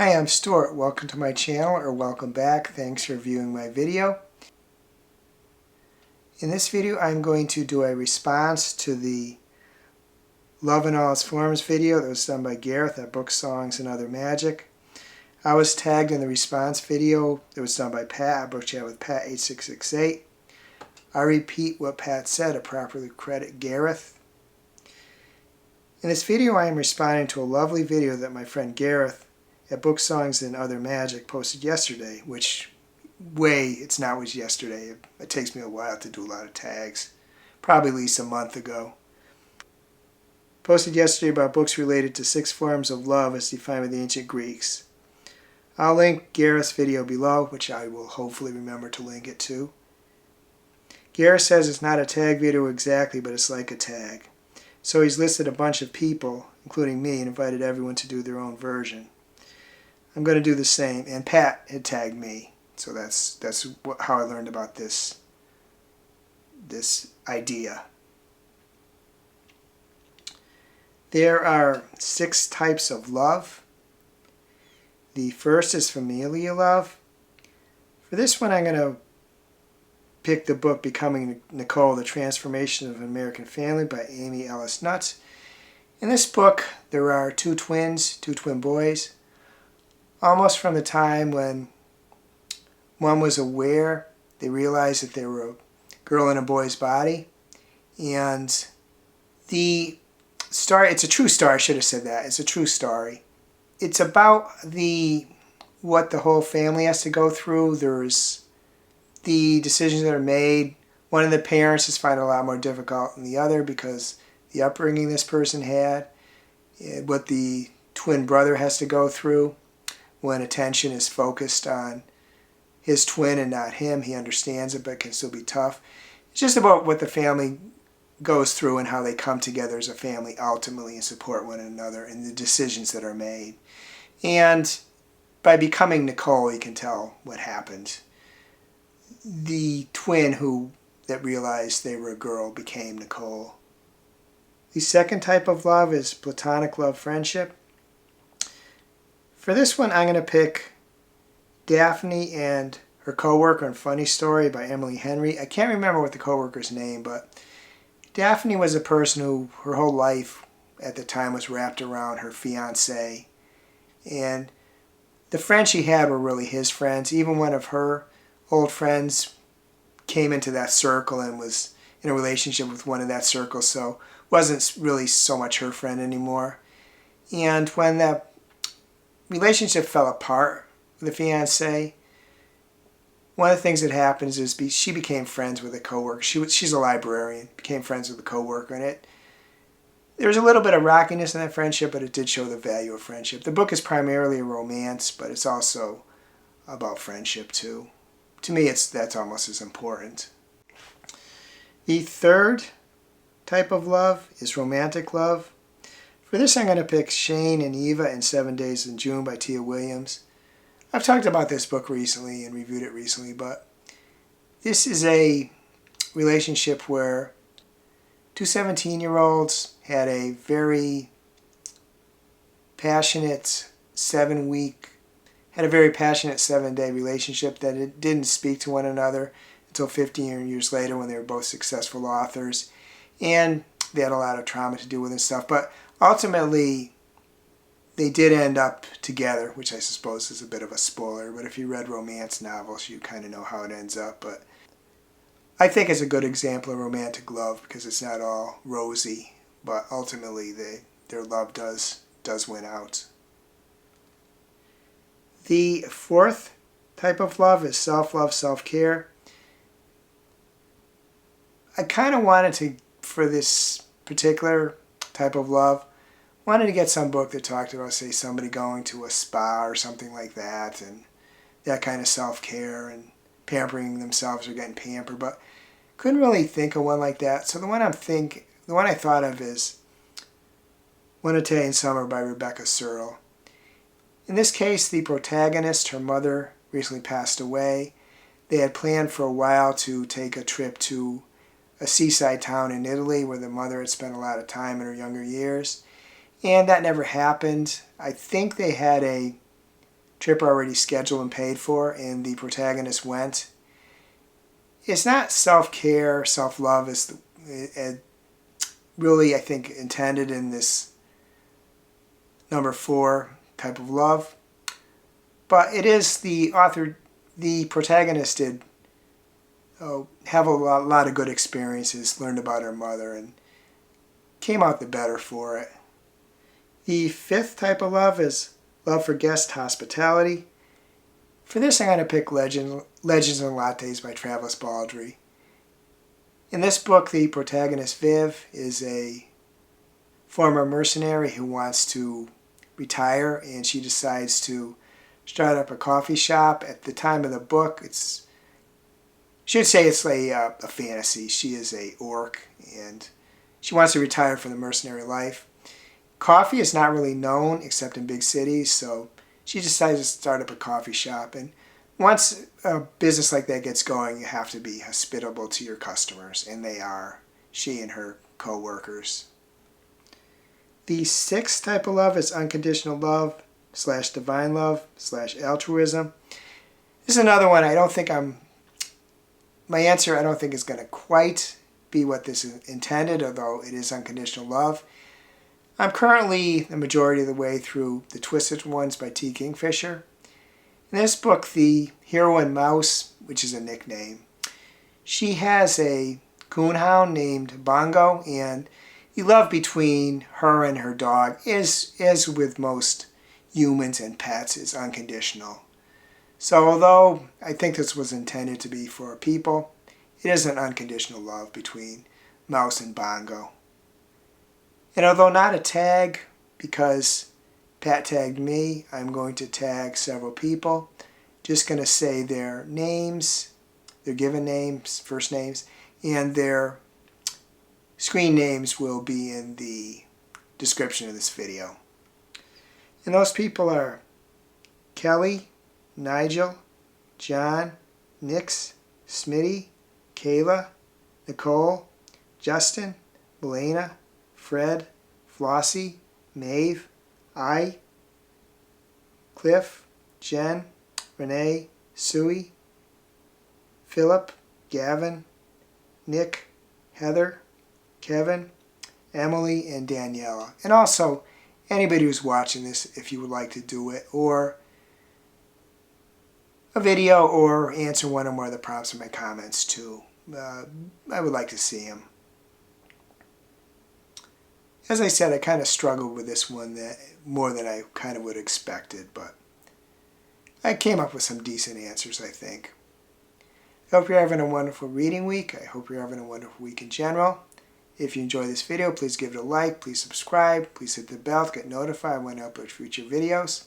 Hi, I'm Stuart. Welcome to my channel, or welcome back. Thanks for viewing my video. In this video, I'm going to do a response to the Love in All Its Forms video that was done by Gareth at Book Songs and Other Magic. I was tagged in the response video that was done by Pat at Book Chat with Pat 8668. I repeat what Pat said to properly credit Gareth. In this video, I am responding to a lovely video that my friend Gareth at Book Songs and Other Magic posted yesterday, it's not was yesterday. It takes me a while to do a lot of tags. Probably at least a month ago. Posted yesterday about books related to 6 forms of love as defined by the ancient Greeks. I'll link Gareth's video below, which I will hopefully remember to link it to. Gareth says it's not a tag video exactly, but it's like a tag. So he's listed a bunch of people, including me, and invited everyone to do their own version. I'm going to do the same, and Pat had tagged me, so that's how I learned about this idea. There are 6 types of love. The first is familial love. For this one, I'm going to pick the book Becoming Nicole, The Transformation of an American Family by Amy Ellis Nutt. In this book, there are 2 twin boys. Almost from the time when one was aware, they realized that they were a girl in a boy's body. And the story, it's a true story, I should have said that. It's a true story. It's about what the whole family has to go through. There's the decisions that are made. One of the parents is finding it a lot more difficult than the other because the upbringing this person had, what the twin brother has to go through. When attention is focused on his twin and not him, he understands it but can still be tough. It's just about what the family goes through and how they come together as a family ultimately and support one another and the decisions that are made. And by becoming Nicole, you can tell what happened. The twin that realized they were a girl became Nicole. The second type of love is Platonic love friendship. For this one, I'm going to pick Daphne and her coworker in Funny Story by Emily Henry. I can't remember what the coworker's name, but Daphne was a person who her whole life at the time was wrapped around her fiancé. And the friends she had were really his friends. Even one of her old friends came into that circle and was in a relationship with one in that circle, so wasn't really so much her friend anymore. And when that relationship fell apart with the fiancé, one of the things that happens is she became friends with a coworker. She's a librarian, became friends with a coworker, and there was a little bit of rockiness in that friendship, but it did show the value of friendship. The book is primarily a romance, but it's also about friendship too. To me, that's almost as important. The third type of love is romantic love. For this, I'm going to pick Shane and Eva in 7 Days in June by Tia Williams. I've talked about this book recently and reviewed it recently, but this is a relationship where 2 17-year-olds had a very passionate 7-day relationship that it didn't speak to one another until 15 years later when they were both successful authors. And they had a lot of trauma to deal with and stuff, but ultimately they did end up together, which I suppose is a bit of a spoiler, but if you read romance novels, you kind of know how it ends up. But I think it's a good example of romantic love because it's not all rosy, but ultimately their love does win out. The fourth type of love is self-love, self-care. I kind of wanted to, for this particular type of love, wanted to get some book that talked about, say, somebody going to a spa or something like that, and that kind of self-care and pampering themselves or getting pampered, but couldn't really think of one like that. So the one I thought of is One Italian Summer by Rebecca Searle. In this case, the protagonist, her mother, recently passed away. They had planned for a while to take a trip to a seaside town in Italy where the mother had spent a lot of time in her younger years. And that never happened. I think they had a trip already scheduled and paid for, and the protagonist went. It's not self-care, self-love is really, I think, intended in this number 4 type of love. But it is the protagonist did have a lot of good experiences, learned about her mother, and came out the better for it. The 5th type of love is love for guest hospitality. For this, I'm going to pick Legends and Lattes by Travis Baldree. In this book, the protagonist, Viv, is a former mercenary who wants to retire, and she decides to start up a coffee shop. At the time of the book, should say it's a fantasy. She is a orc, and she wants to retire from the mercenary life. Coffee is not really known except in big cities, so she decides to start up a coffee shop. And once a business like that gets going, you have to be hospitable to your customers, and they are, she and her co-workers. The 6th type of love is unconditional love / divine love / altruism. This is another one my answer I don't think is going to quite be what this is intended, although it is unconditional love. I'm currently the majority of the way through The Twisted Ones by T. Kingfisher. In this book, the heroine Mouse, which is a nickname, she has a coonhound named Bongo, and the love between her and her dog is, as with most humans and pets, is unconditional. So although I think this was intended to be for people, it is an unconditional love between Mouse and Bongo. And although not a tag, because Pat tagged me, I'm going to tag several people. Just going to say their names, their given names, first names, and their screen names will be in the description of this video. And those people are Kelly, Nigel, John, Nix, Smitty, Kayla, Nicole, Justin, Melena, Fred, Flossie, Maeve, Cliff, Jen, Renee, Suey, Philip, Gavin, Nick, Heather, Kevin, Emily, and Daniela. And also, anybody who's watching this, if you would like to do it, or a video, or answer one or more of the prompts in my comments too. I would like to see them. As I said, I kind of struggled with this one more than I kind of would have expected, but I came up with some decent answers, I think. I hope you're having a wonderful reading week. I hope you're having a wonderful week in general. If you enjoyed this video, please give it a like, please subscribe, please hit the bell to get notified when I upload future videos.